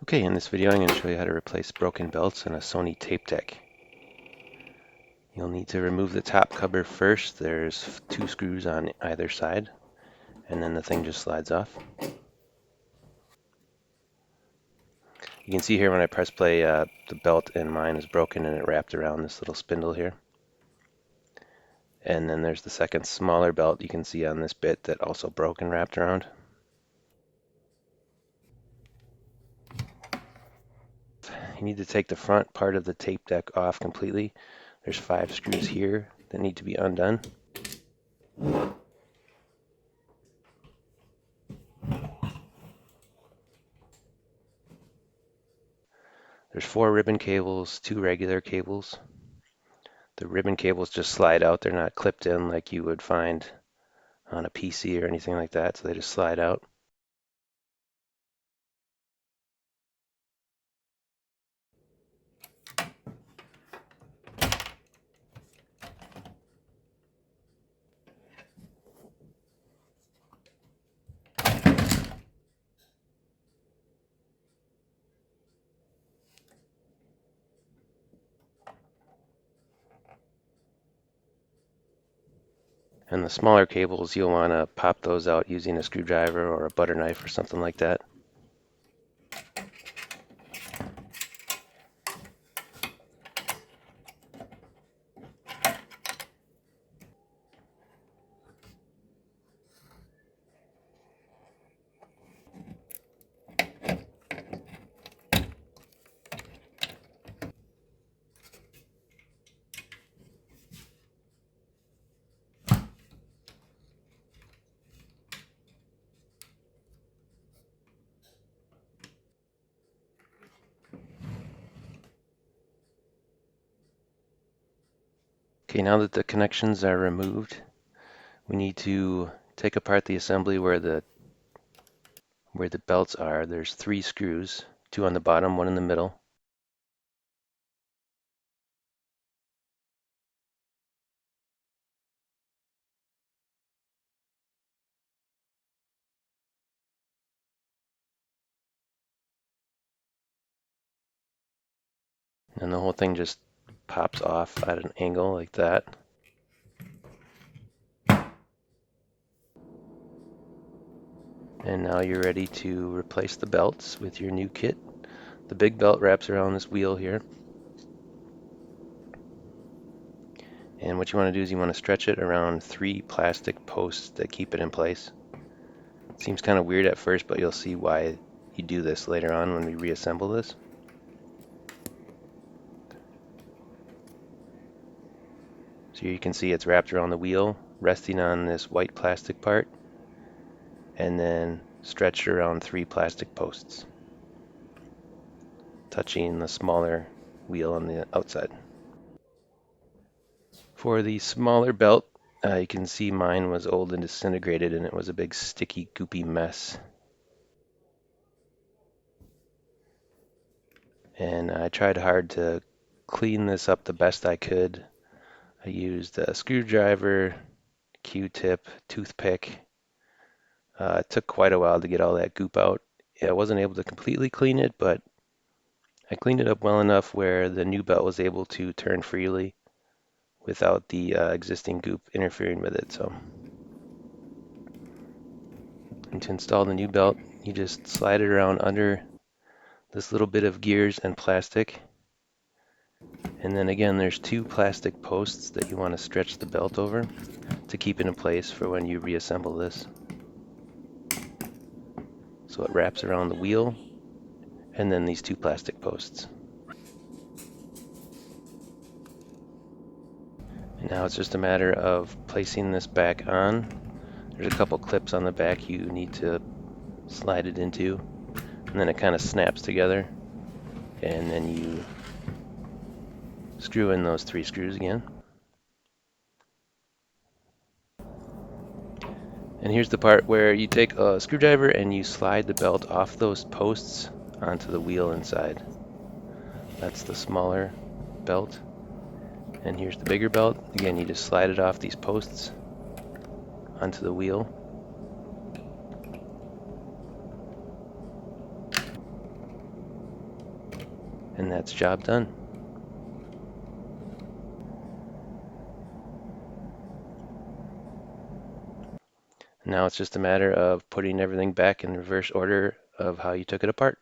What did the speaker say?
Okay, in this video I'm going to show you how to replace broken belts in a Sony tape deck. You'll need to remove the top cover first. There's 2 screws on either side, and then the thing just slides off. You can see here when I press play, the belt in mine is broken and it wrapped around this little spindle here. And then there's the second smaller belt you can see on this bit that also broke and wrapped around. You need to take the front part of the tape deck off completely. There's 5 screws here that need to be undone. There's 4 ribbon cables, 2 regular cables. The ribbon cables just slide out. They're not clipped in like you would find on a PC or anything like that, so they just slide out. And the smaller cables, you'll want to pop those out using a screwdriver or a butter knife or something like that. Okay, now that the connections are removed, we need to take apart the assembly where the belts are. There's 3 screws, 2 on the bottom, 1 in the middle. And the whole thing just pops off at an angle like that. And now you're ready to replace the belts with your new kit. The big belt wraps around this wheel here. And what you want to do is you want to stretch it around 3 plastic posts that keep it in place. It seems kind of weird at first, but you'll see why you do this later on when we reassemble this. So you can see it's wrapped around the wheel, resting on this white plastic part, and then stretched around 3 plastic posts, touching the smaller wheel on the outside. For the smaller belt, you can see mine was old and disintegrated, and it was a big sticky, goopy mess. And I tried hard to clean this up the best I could. I used a screwdriver, Q-tip, toothpick. It took quite a while to get all that goop out. I wasn't able to completely clean it, but I cleaned it up well enough where the new belt was able to turn freely without the existing goop interfering with it. So, and to install the new belt, you just slide it around under this little bit of gears and plastic. And then again, there's 2 plastic posts that you want to stretch the belt over to keep it in place for when you reassemble this. So it wraps around the wheel and then these 2 plastic posts. And now it's just a matter of placing this back on. There's a couple clips on the back you need to slide it into, and then it kind of snaps together, and then you screw in those 3 screws again. And here's the part where you take a screwdriver and you slide the belt off those posts onto the wheel inside. That's the smaller belt. And here's the bigger belt. Again, you just slide it off these posts onto the wheel. And that's job done. Now it's just a matter of putting everything back in reverse order of how you took it apart.